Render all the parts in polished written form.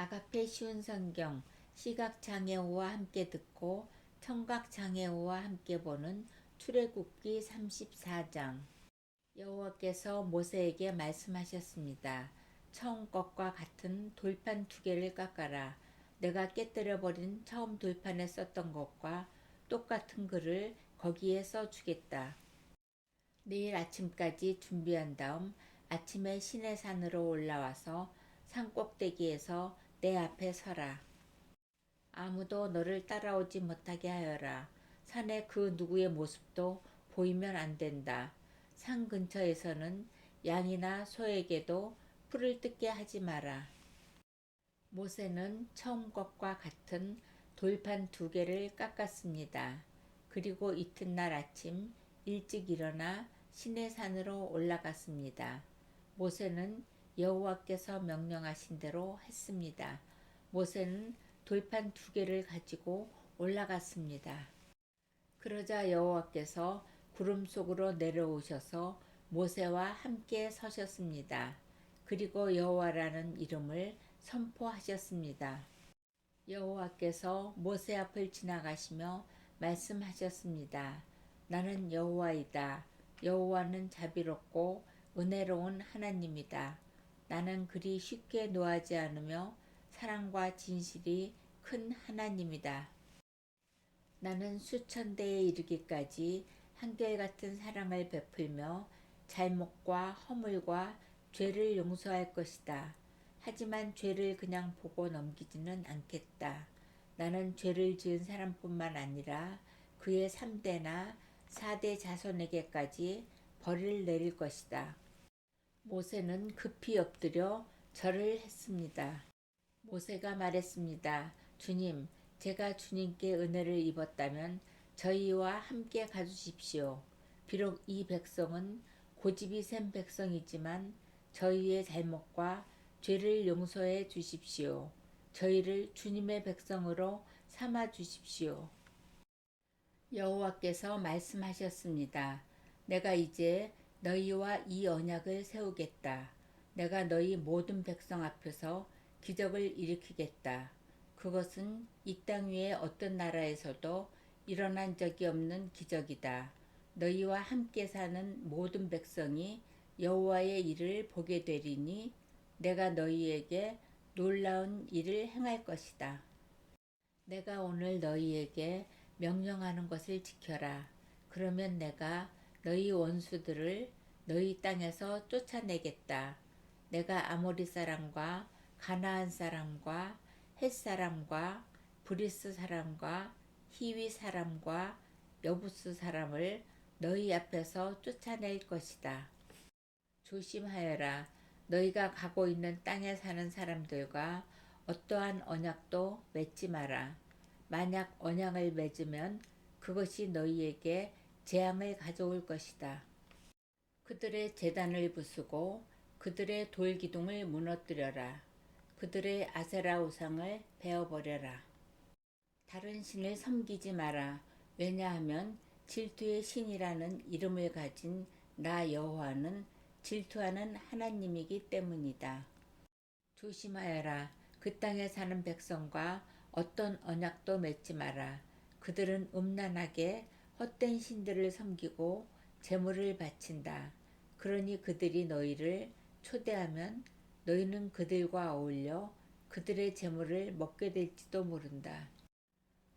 아가페 쉬운 성경 시각장애우와 함께 듣고 청각장애우와 함께 보는 출애굽기 34장. 여호와께서 모세에게 말씀하셨습니다. 처음 것과 같은 돌판 2개를 깎아라. 내가 깨뜨려 버린 처음 돌판에 썼던 것과 똑같은 글을 거기에 써주겠다. 내일 아침까지 준비한 다음 아침에 시내산으로 올라와서 산꼭대기에서 내 앞에 서라. 아무도 너를 따라오지 못하게 하여라. 산의 그 누구의 모습도 보이면 안 된다. 산 근처에서는 양이나 소에게도 풀을 뜯게 하지 마라. 모세는 처음 것과 같은 돌판 2개를 깎았습니다. 그리고 이튿날 아침 일찍 일어나 시내산으로 올라갔습니다. 모세는 여호와께서 명령하신 대로 했습니다. 모세는 돌판 2개를 가지고 올라갔습니다. 그러자 여호와께서 구름 속으로 내려오셔서 모세와 함께 서셨습니다. 그리고 여호와라는 이름을 선포하셨습니다. 여호와께서 모세 앞을 지나가시며 말씀하셨습니다. 나는 여호와이다. 여호와는 자비롭고 은혜로운 하나님이다. 나는 그리 쉽게 노하지 않으며 사랑과 진실이 큰 하나님이다. 나는 수천 대에 이르기까지 한결같은 사랑을 베풀며 잘못과 허물과 죄를 용서할 것이다. 하지만 죄를 그냥 보고 넘기지는 않겠다. 나는 죄를 지은 사람뿐만 아니라 그의 3대나 4대 자손에게까지 벌을 내릴 것이다. 모세는 급히 엎드려 절을 했습니다. 모세가 말했습니다. 주님, 제가 주님께 은혜를 입었다면 저희와 함께 가주십시오. 비록 이 백성은 고집이 센 백성이지만 저희의 잘못과 죄를 용서해 주십시오. 저희를 주님의 백성으로 삼아 주십시오. 여호와께서 말씀하셨습니다. 내가 이제 너희와 이 언약을 세우겠다. 내가 너희 모든 백성 앞에서 기적을 일으키겠다. 그것은 이 땅 위에 어떤 나라에서도 일어난 적이 없는 기적이다. 너희와 함께 사는 모든 백성이 여호와의 일을 보게 되리니 내가 너희에게 놀라운 일을 행할 것이다. 내가 오늘 너희에게 명령하는 것을 지켜라. 그러면 내가 너희 원수들을 너희 땅에서 쫓아내겠다. 내가 아모리 사람과 가나안 사람과 헷 사람과 브리스 사람과 히위 사람과 여부스 사람을 너희 앞에서 쫓아낼 것이다. 조심하여라. 너희가 가고 있는 땅에 사는 사람들과 어떠한 언약도 맺지 마라. 만약 언약을 맺으면 그것이 너희에게 재앙을 가져올 것이다. 그들의 제단을 부수고 그들의 돌기둥을 무너뜨려라. 그들의 아세라 우상을 베어버려라. 다른 신을 섬기지 마라. 왜냐하면 질투의 신이라는 이름을 가진 나 여호와는 질투하는 하나님이기 때문이다. 조심하여라. 그 땅에 사는 백성과 어떤 언약도 맺지 마라. 그들은 음란하게 헛된 신들을 섬기고 제물을 바친다. 그러니 그들이 너희를 초대하면 너희는 그들과 어울려 그들의 제물을 먹게 될지도 모른다.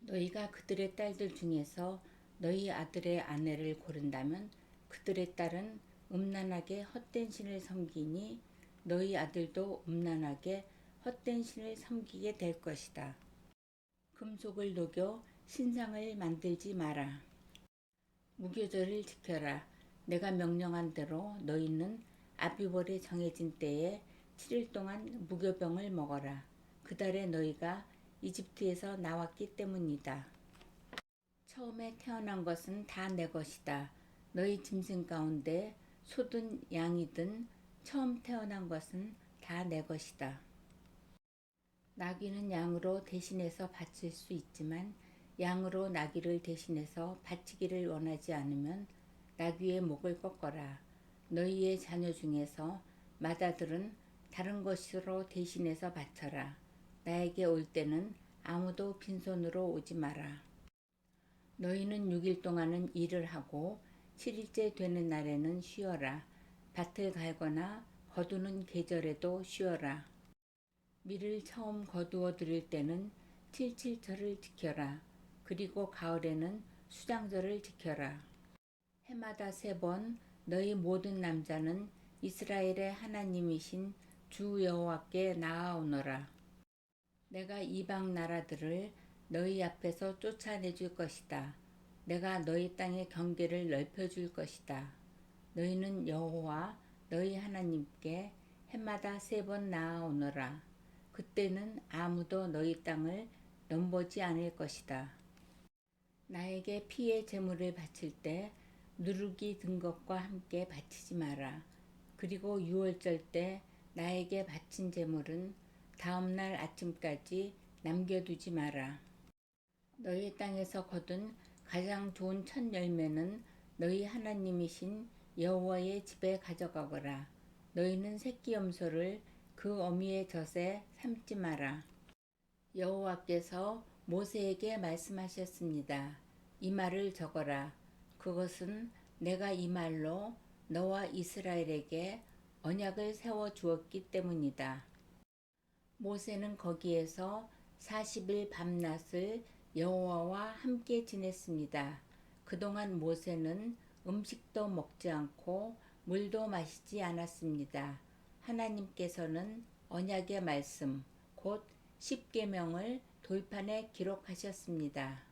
너희가 그들의 딸들 중에서 너희 아들의 아내를 고른다면 그들의 딸은 음란하게 헛된 신을 섬기니 너희 아들도 음란하게 헛된 신을 섬기게 될 것이다. 금속을 녹여 신상을 만들지 마라. 무교절을 지켜라. 내가 명령한 대로 너희는 아비벌이 정해진 때에 7일 동안 무교병을 먹어라. 그 달에 너희가 이집트에서 나왔기 때문이다. 처음에 태어난 것은 다 내 것이다. 너희 짐승 가운데 소든 양이든 처음 태어난 것은 다 내 것이다. 나귀는 양으로 대신해서 바칠 수 있지만 양으로 나귀를 대신해서 바치기를 원하지 않으면 나귀의 목을 꺾어라. 너희의 자녀 중에서 맏아들은 다른 것으로 대신해서 바쳐라. 나에게 올 때는 아무도 빈손으로 오지 마라. 너희는 6일 동안은 일을 하고 7일째 되는 날에는 쉬어라. 밭을 갈거나 거두는 계절에도 쉬어라. 밀을 처음 거두어 들일 때는 칠칠절을 지켜라. 그리고 가을에는 수장절을 지켜라. 해마다 3번 너희 모든 남자는 이스라엘의 하나님이신 주 여호와께 나아오너라. 내가 이방 나라들을 너희 앞에서 쫓아내줄 것이다. 내가 너희 땅의 경계를 넓혀줄 것이다. 너희는 여호와 너희 하나님께 해마다 3번 나아오너라. 그때는 아무도 너희 땅을 넘보지 않을 것이다. 나에게 피의 제물을 바칠 때 누룩이 든 것과 함께 바치지 마라. 그리고 유월절 때 나에게 바친 제물은 다음 날 아침까지 남겨두지 마라. 너희 땅에서 거둔 가장 좋은 첫 열매는 너희 하나님이신 여호와의 집에 가져가거라. 너희는 새끼 염소를 그 어미의 젖에 삶지 마라. 여호와께서 모세에게 말씀하셨습니다. 이 말을 적어라. 그것은 내가 이 말로 너와 이스라엘에게 언약을 세워 주었기 때문이다. 모세는 거기에서 40일 밤낮을 여호와와 함께 지냈습니다. 그동안 모세는 음식도 먹지 않고 물도 마시지 않았습니다. 하나님께서는 언약의 말씀, 곧 십계명을 돌판에 기록하셨습니다.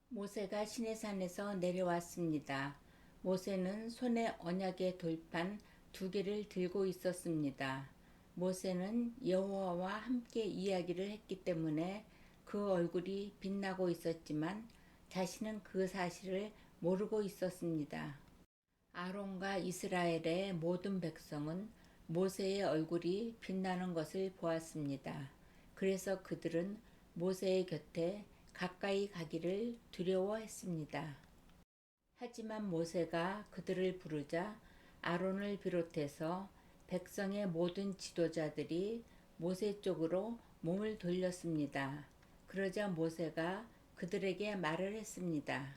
모세가 시내산에서 내려왔습니다. 모세는 손에 언약의 돌판 2개를 들고 있었습니다. 모세는 여호와와 함께 이야기를 했기 때문에 그 얼굴이 빛나고 있었지만 자신은 그 사실을 모르고 있었습니다. 아론과 이스라엘의 모든 백성은 모세의 얼굴이 빛나는 것을 보았습니다. 그래서 그들은 모세의 곁에 가까이 가기를 두려워했습니다. 하지만 모세가 그들을 부르자 아론을 비롯해서 백성의 모든 지도자들이 모세 쪽으로 몸을 돌렸습니다. 그러자 모세가 그들에게 말을 했습니다.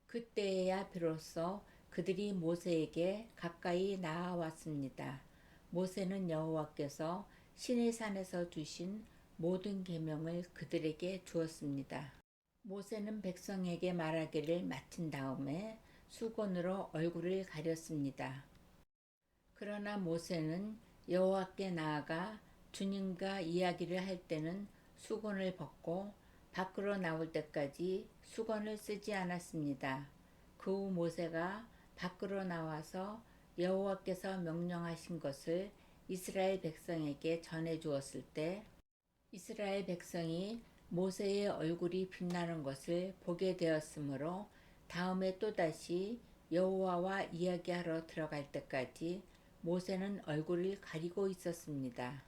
그때에야 비로소 그들이 모세에게 가까이 나아왔습니다. 모세는 여호와께서 시내산에서 주신 모든 계명을 그들에게 주었습니다. 모세는 백성에게 말하기를 마친 다음에 수건으로 얼굴을 가렸습니다. 그러나 모세는 여호와께 나아가 주님과 이야기를 할 때는 수건을 벗고 밖으로 나올 때까지 수건을 쓰지 않았습니다. 그 후 모세가 밖으로 나와서 여호와께서 명령하신 것을 이스라엘 백성에게 전해 주었을 때 이스라엘 백성이 모세의 얼굴이 빛나는 것을 보게 되었으므로 다음에 또다시 여호와와 이야기하러 들어갈 때까지 모세는 얼굴을 가리고 있었습니다.